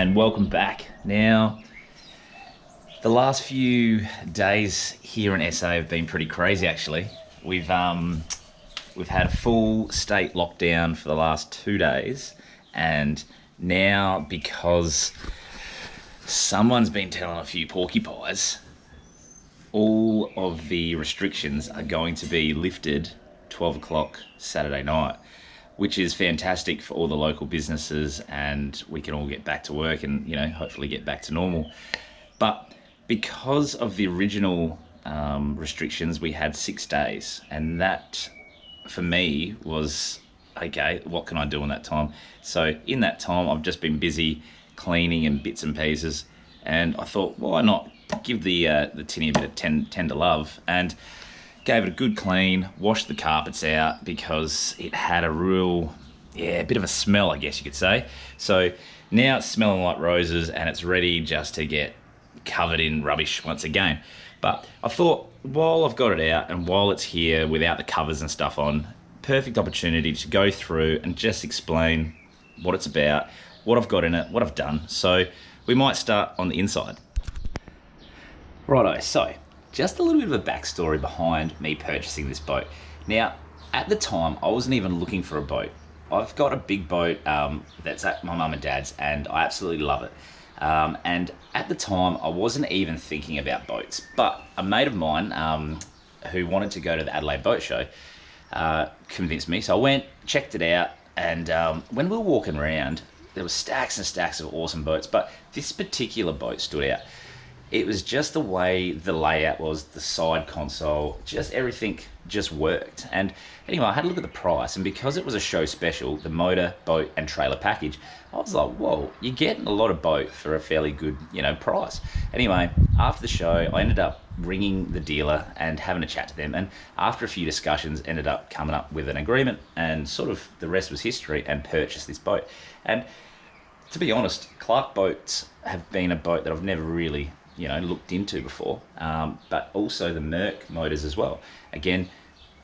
and welcome back. Now, the last few days here in SA have been pretty crazy actually. We've had a full state lockdown for the last 2 days, and now because someone's been telling a few porcupines, all of the restrictions are going to be lifted 12 o'clock Saturday night, which is fantastic for all the local businesses, and we can all get back to work and, you know, hopefully get back to normal. But because of the original restrictions, we had 6 days, and that for me was, okay, what can I do in that time? So in that time, I've just been busy cleaning and bits and pieces, and I thought, why not give the tinny a bit of tender love, and gave it a good clean, washed the carpets out because it had a real, bit of a smell, I guess you could say. So now it's smelling like roses and it's ready just to get covered in rubbish once again. But I thought, while I've got it out and while it's here without the covers and stuff on, perfect opportunity to go through and just explain what it's about, what I've got in it, what I've done. So we might start on the inside. Righto, so just a little bit of a backstory behind me purchasing this boat. Now, at the time, I wasn't even looking for a boat. I've got a big boat that's at my mum and dad's, and I absolutely love it. And at the time, I wasn't even thinking about boats, but a mate of mine who wanted to go to the Adelaide Boat Show convinced me. So I went, checked it out, and when we were walking around, there were stacks and stacks of awesome boats, but this particular boat stood out. It was just the way the layout was, the side console, just everything just worked. And anyway, I had a look at the price, and because it was a show special, the motor, boat and trailer package, I was like, whoa, you're getting a lot of boat for a fairly good, price. Anyway, after the show, I ended up ringing the dealer and having a chat to them, and after a few discussions, ended up coming up with an agreement, and sort of the rest was history, and purchased this boat. And to be honest, Clark boats have been a boat that I've never really looked into before, but also the Merc motors as well. Again,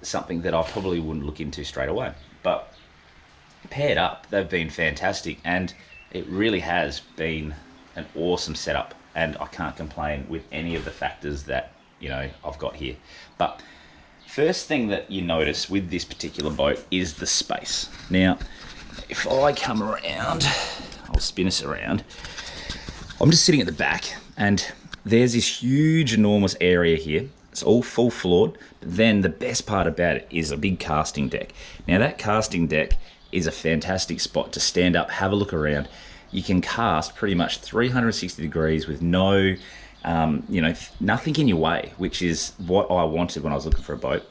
something that I probably wouldn't look into straight away, but paired up, they've been fantastic, and it really has been an awesome setup, and I can't complain with any of the factors that I've got here. But first thing that you notice with this particular boat is the space. Now, if I come around, I'll spin us around. I'm just sitting at the back, and there's this huge, enormous area here. It's all full floored, but then the best part about it is a big casting deck. Now that casting deck is a fantastic spot to stand up, have a look around. You can cast pretty much 360 degrees with no, nothing in your way, which is what I wanted when I was looking for a boat.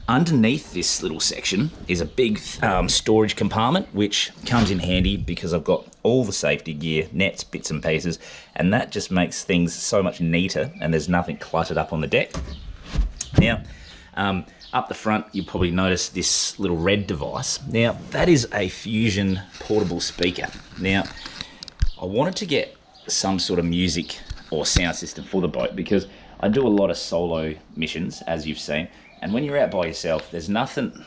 Underneath this little section is a big storage compartment, which comes in handy because I've got all the safety gear, nets, bits and pieces, and that just makes things so much neater, and there's nothing cluttered up on the deck. Now, up the front, you'll probably notice this little red device. Now, that is a Fusion portable speaker. Now, I wanted to get some sort of music or sound system for the boat because I do a lot of solo missions, as you've seen. And when you're out by yourself, there's nothing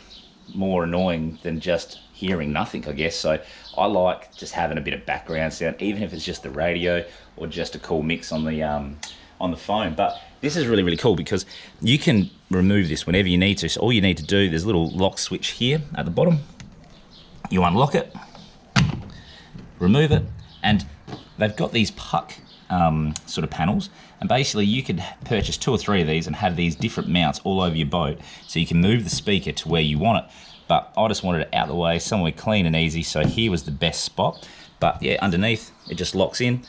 more annoying than just hearing nothing, I guess. So I like just having a bit of background sound, even if it's just the radio or just a cool mix on the phone. But this is really, really cool because you can remove this whenever you need to. So all you need to do, there's a little lock switch here at the bottom. You unlock it, remove it, and they've got these puck sort of panels, and basically you could purchase 2 or 3 of these and have these different mounts all over your boat, so you can move the speaker to where you want it. But I just wanted it out of the way, somewhere clean and easy, so here was the best spot. But yeah, underneath it just locks in,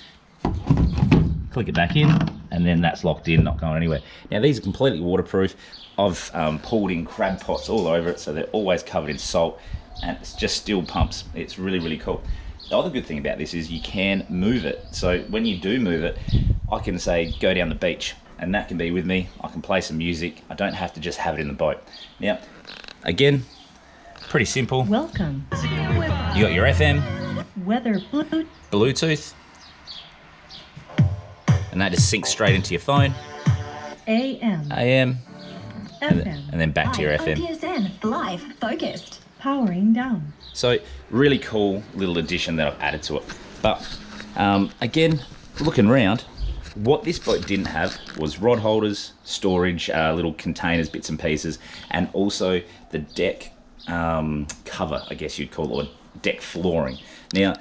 click it back in, and then that's locked in, not going anywhere. Now these are completely waterproof. I've pulled in crab pots all over it, so they're always covered in salt, and it's just still pumps. It's really, really cool. The other good thing about this is you can move it. So when you do move it, I can say, go down the beach, and that can be with me. I can play some music. I don't have to just have it in the boat. Now, again, pretty simple. Welcome. You got your FM, Weather Bluetooth, and that just syncs straight into your phone. AM, and then back to your FM. OPSN, live, focused. powering down. So really cool little addition that I've added to it. But Again, looking around, what this boat didn't have was rod holders, storage, little containers, bits and pieces, and also the deck cover, I guess you'd call it, or deck flooring. Now,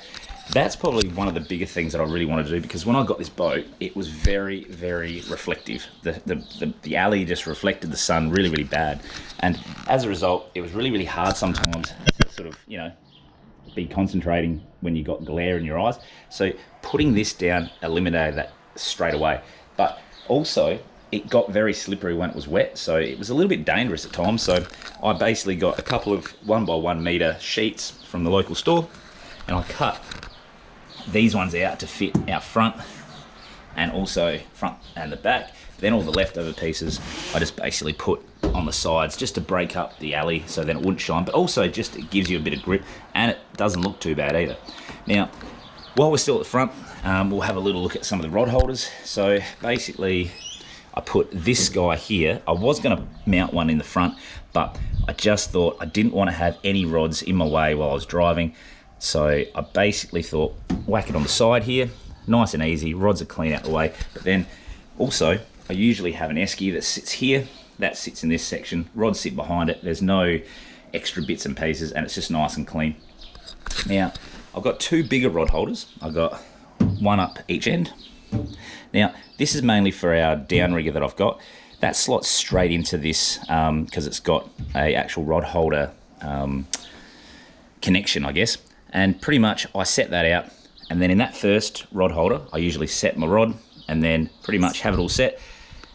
that's probably one of the bigger things that I really wanted to do, because when I got this boat, it was very, very reflective. The alley just reflected the sun really, really bad. And as a result, it was really, really hard sometimes to sort of, you know, be concentrating when you got glare in your eyes. So putting this down eliminated that straight away. But also, it got very slippery when it was wet, so it was a little bit dangerous at times. So I basically got a couple of 1 by 1 meter sheets from the local store, and I cut these ones out to fit out front and also front and the back. Then all the leftover pieces I just basically put on the sides just to break up the alley so then it wouldn't shine, but also just it gives you a bit of grip and it doesn't look too bad either. Now, while we're still at the front, we'll have a little look at some of the rod holders. So basically, I put this guy here. I was going to mount one in the front, but I just thought I didn't want to have any rods in my way while I was driving. So I basically thought, whack it on the side here, nice and easy, rods are clean out the way. But then also, I usually have an esky that sits here, that sits in this section, rods sit behind it, there's no extra bits and pieces, and it's just nice and clean. Now, I've got 2 bigger rod holders. I've got one up each end. Now, this is mainly for our downrigger that I've got. That slots straight into this because it's got a actual rod holder connection, I guess. And pretty much I set that out, and then in that first rod holder, I usually set my rod and then pretty much have it all set.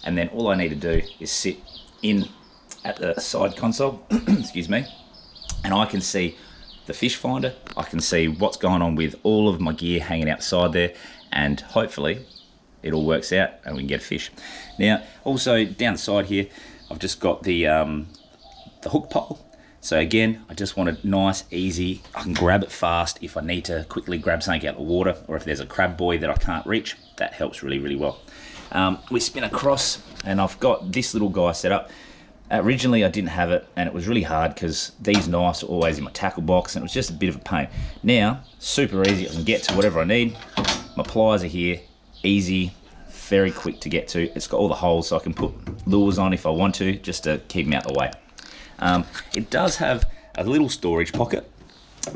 And then all I need to do is sit in at the side console, excuse me, and I can see the fish finder. I can see what's going on with all of my gear hanging outside there, and hopefully it all works out and we can get a fish. Now, also down the side here, I've just got the hook pole. So again, I just want it nice, easy. I can grab it fast if I need to quickly grab something out of the water, or if there's a crab buoy that I can't reach. That helps really, really well. We spin across, and I've got this little guy set up. Originally, I didn't have it, and it was really hard because these knives are always in my tackle box, and it was just a bit of a pain. Now, super easy. I can get to whatever I need. My pliers are here, easy, very quick to get to. It's got all the holes, so I can put lures on if I want to, just to keep them out the way. It does have a little storage pocket,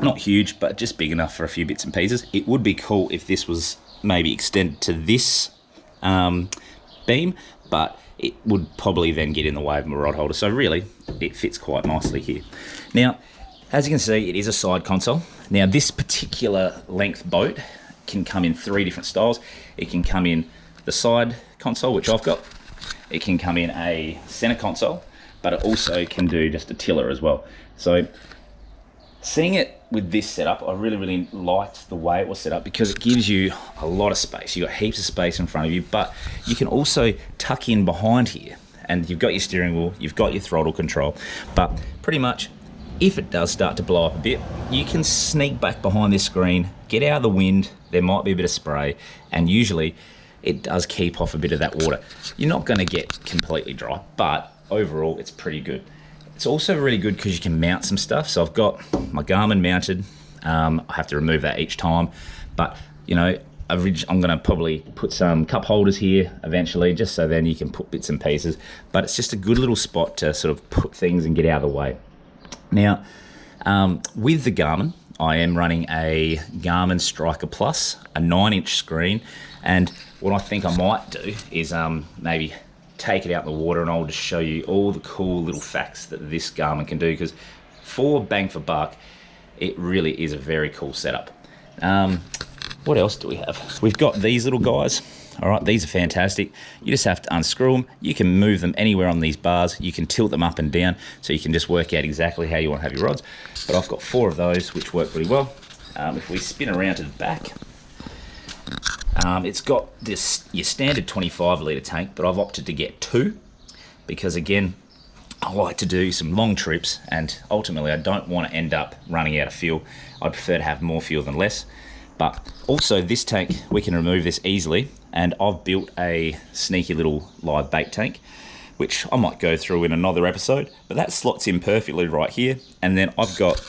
not huge, but just big enough for a few bits and pieces. It would be cool if this was maybe extended to this beam, but it would probably then get in the way of my rod holder. So really, it fits quite nicely here. Now, as you can see, it is a side console. Now, this particular length boat can come in 3 different styles. It can come in the side console, which I've got. It can come in a center console, but it also can do just a tiller as well. So seeing it with this setup, I really, really liked the way it was set up because it gives you a lot of space. You've got heaps of space in front of you, but you can also tuck in behind here, and you've got your steering wheel, you've got your throttle control, but pretty much if it does start to blow up a bit, you can sneak back behind this screen, get out of the wind, there might be a bit of spray, and usually it does keep off a bit of that water. You're not gonna get completely dry, but overall it's pretty good. It's also really good because you can mount some stuff. So I've got my Garmin mounted. I have to remove that each time, but you know, I'm gonna probably put some cup holders here eventually, just so then you can put bits and pieces, but it's just a good little spot to sort of put things and get out of the way. Now, with the Garmin, I am running a Garmin Striker Plus, a 9-inch screen, and what I think I might do is maybe take it out in the water and I'll just show you all the cool little facts that this Garmin can do, because for bang for buck, it really is a very cool setup. What else do we have? We've got these little guys. All right, these are fantastic. You just have to unscrew them. You can move them anywhere on these bars. You can tilt them up and down, so you can just work out exactly how you want to have your rods. But I've got 4 of those, which work pretty well. If we spin around to the back, it's got this your standard 25 litre tank, but I've opted to get 2 because, again, I like to do some long trips, and ultimately I don't want to end up running out of fuel. I prefer to have more fuel than less. But also this tank, we can remove this easily, and I've built a sneaky little live bait tank, which I might go through in another episode, but that slots in perfectly right here. And then I've got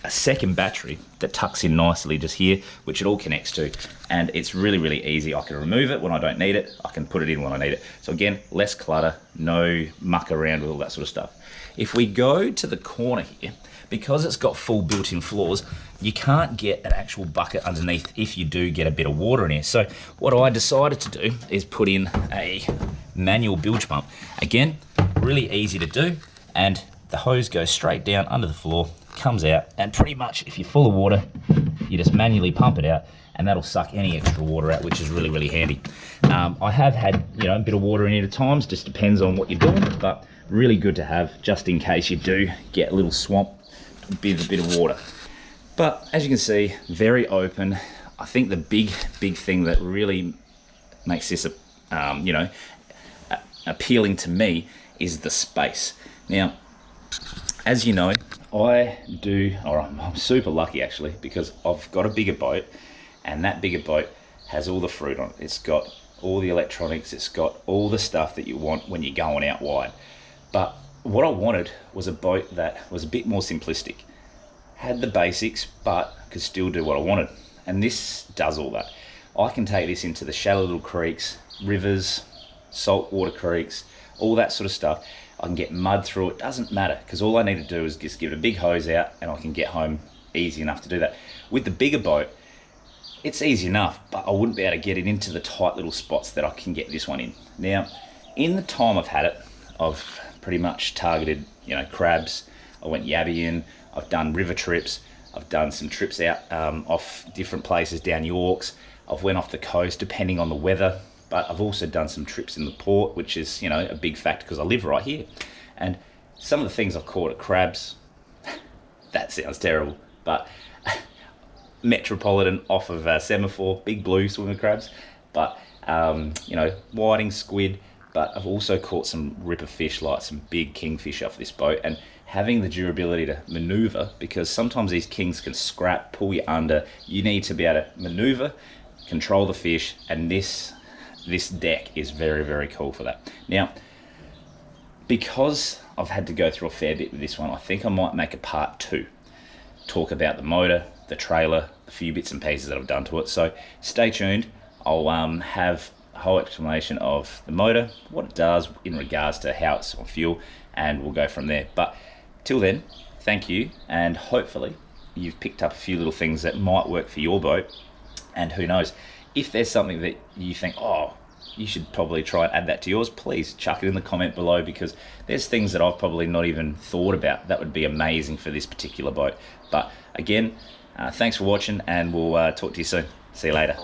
a second battery that tucks in nicely just here, which it all connects to, and it's really, really easy. I can remove it when I don't need it. I can put it in when I need it. So again, less clutter, no muck around with all that sort of stuff. If we go to the corner here, because it's got full built-in floors, you can't get an actual bucket underneath if you do get a bit of water in here. So what I decided to do is put in a manual bilge pump. Again, really easy to do, and the hose goes straight down under the floor, comes out, and pretty much if you're full of water, you just manually pump it out, and that'll suck any extra water out, which is really, really handy. I have had, a bit of water in here at times, just depends on what you're doing, but really good to have just in case you do get a little swamp with a bit of water. But as you can see, very open. I think the big thing that really makes this appealing to me is the space. Now, as you know, I'm super lucky actually, because I've got a bigger boat, and that bigger boat has all the fruit on it. It's got all the electronics, it's got all the stuff that you want when you're going out wide. But what I wanted was a boat that was a bit more simplistic, had the basics, but could still do what I wanted. And this does all that. I can take this into the shallow little creeks, rivers, saltwater creeks, all that sort of stuff. I can get mud through it, doesn't matter, because all I need to do is just give it a big hose out and I can get home easy enough to do that. With the bigger boat, it's easy enough, but I wouldn't be able to get it into the tight little spots that I can get this one in. Now, in the time I've had it, I've pretty much targeted, crabs. I went yabbying, I've done river trips, I've done some trips out off different places down Yorks. I've went off the coast depending on the weather, but I've also done some trips in the port, which is, a big factor because I live right here. And some of the things I've caught are crabs. That sounds terrible, but Metropolitan off of Semaphore, big blue swimmer crabs, but whiting, squid. But I've also caught some ripper fish, like some big kingfish off this boat, and having the durability to maneuver, because sometimes these kings can scrap, pull you under. You need to be able to maneuver, control the fish, and this deck is very, very cool for that. Now, because I've had to go through a fair bit with this one, I think I might make a part 2, talk about the motor, the trailer, a few bits and pieces that I've done to it. So stay tuned. I'll have a whole explanation of the motor, what it does in regards to how it's on fuel, and we'll go from there. But till then, thank you, and hopefully you've picked up a few little things that might work for your boat. And who knows, if there's something that you think, oh, you should probably try and add that to yours, please chuck it in the comment below, because there's things that I've probably not even thought about that would be amazing for this particular boat. But again, thanks for watching, and we'll talk to you soon. See you later.